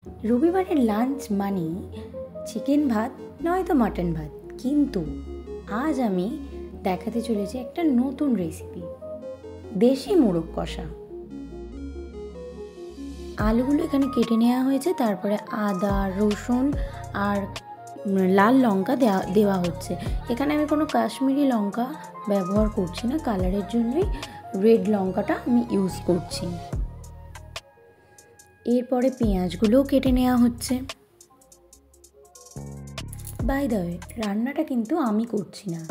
রবিবারের লাঞ্চ মানেই চিকেন ভাত নয়তো মাটন ভাত, কিন্তু আজ আমি দেখাতে চলেছি একটা নতুন রেসিপি, দেশি মোরগ কষা। আলুগুলো এখানে কেটে নেওয়া হয়েছে, তারপরে আদা, রসুন আর লাল লঙ্কা দেওয়া হচ্ছে। এখানে আমি কোনো কাশ্মীরি লঙ্কা ব্যবহার করছি না, কালারের জন্যই রেড লঙ্কাটা আমি ইউজ করছি। এরপরে পেঁয়াজগুলোও কেটে নেওয়া হচ্ছে। বাই দ্য ওয়ে, রান্নাটা কিন্তু আমি করছি না,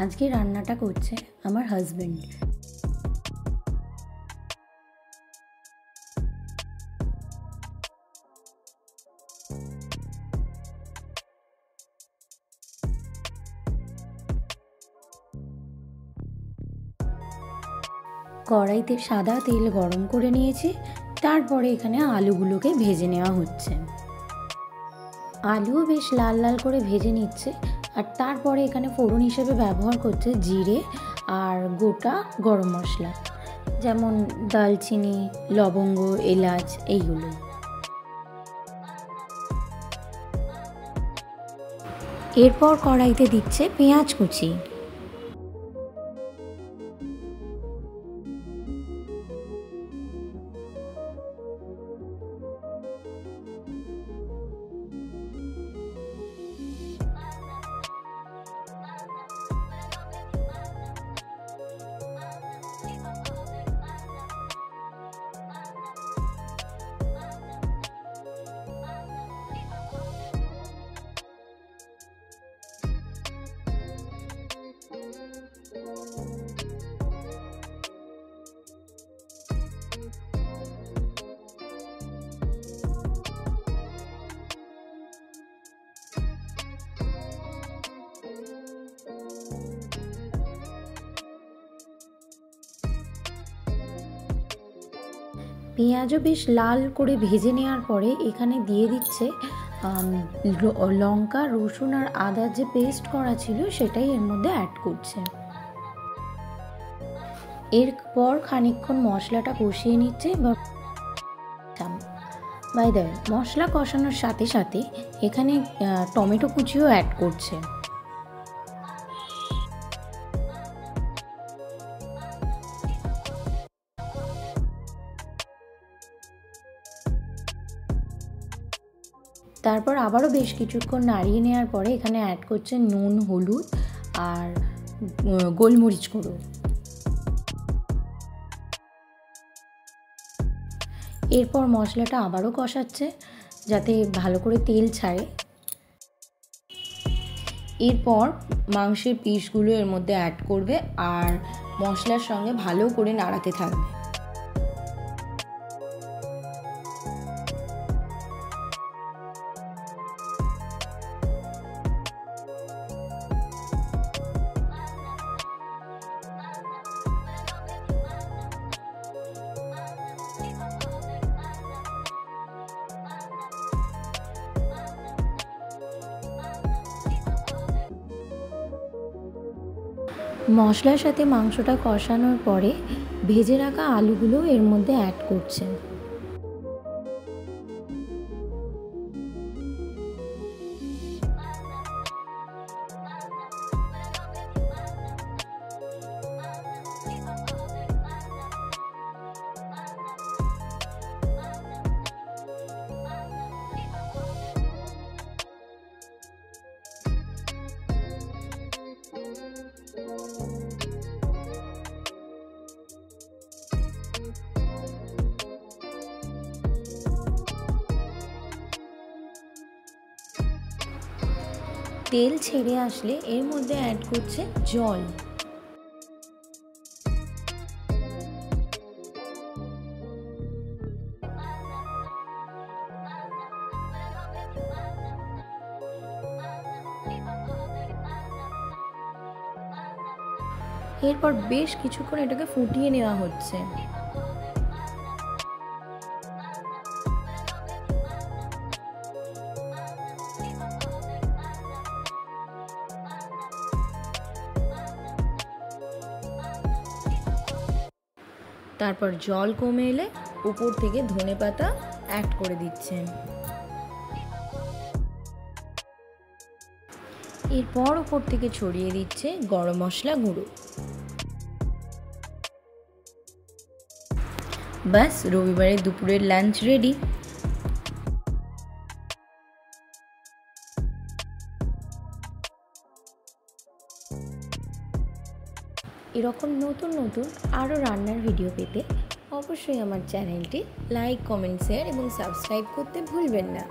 আজকে রান্নাটা করছে আমার হাজব্যান্ড। কড়াইতে সাদা তেল গরম করে নিয়েছি, তারপরে এখানে আলুগুলোকে ভেজে নেওয়া হচ্ছে। আলুও বেশ লাল লাল করে ভেজে নিচ্ছে, আর তারপরে এখানে ফোড়ন হিসেবে ব্যবহার করছে জিরে আর গোটা গরম মশলা, যেমন দালচিনি, লবঙ্গ, এলাচ এইগুলো। এরপর কড়াইতে দিচ্ছে পেঁয়াজ কুচি। পেঁয়াজও বেশ লাল করে ভেজে নেওয়ার পরে এখানে দিয়ে দিচ্ছে লঙ্কা, রসুন আর আদার যে পেস্ট করা ছিল সেটাই এর মধ্যে অ্যাড করছে। এরপর খানিকক্ষণ মশলাটা কষিয়ে নিচ্ছে। বাই দ্য ওয়ে, মশলা কষানোর সাথে সাথে এখানে টমেটো কুচিও অ্যাড করছে। তারপর আবারও বেশ কিছুক্ষণ নাড়িয়ে নেওয়ার পরে এখানে অ্যাড করছে নুন, হলুদ আর গোলমরিচ গুঁড়ো। এরপর মশলাটা আবারও কষাচ্ছে যাতে ভালো করে তেল ছাড়ে। এরপর মাংসের পিসগুলো এর মধ্যে অ্যাড করবে আর মশলার সঙ্গে ভালো করে নাড়াতে থাকবে। মশলার সাথে মাংসটা কষানোর পরে ভেজে রাখা আলুগুলো এর মধ্যে অ্যাড করছে। তেল ছেড়ে আসলে এর মধ্যে অ্যাড করছে জল। এরপর বেশ কিছুক্ষণ এটাকে ফুটিয়ে নেওয়া হচ্ছে। তারপর জল কমে এলে উপর থেকে ধনেপাতা অ্যাড করে দিচ্ছেন। এরপর উপর থেকে ছড়িয়ে দিচ্ছে গরম মশলা গুঁড়ো। ব্যাস, রবিবারের দুপুরের লাঞ্চ রেডি। এরকম নতুন নতুন আরও রান্নার ভিডিও পেতে অবশ্যই আমার চ্যানেলটি লাইক, কমেন্ট, শেয়ার এবং সাবস্ক্রাইব করতে ভুলবেন না।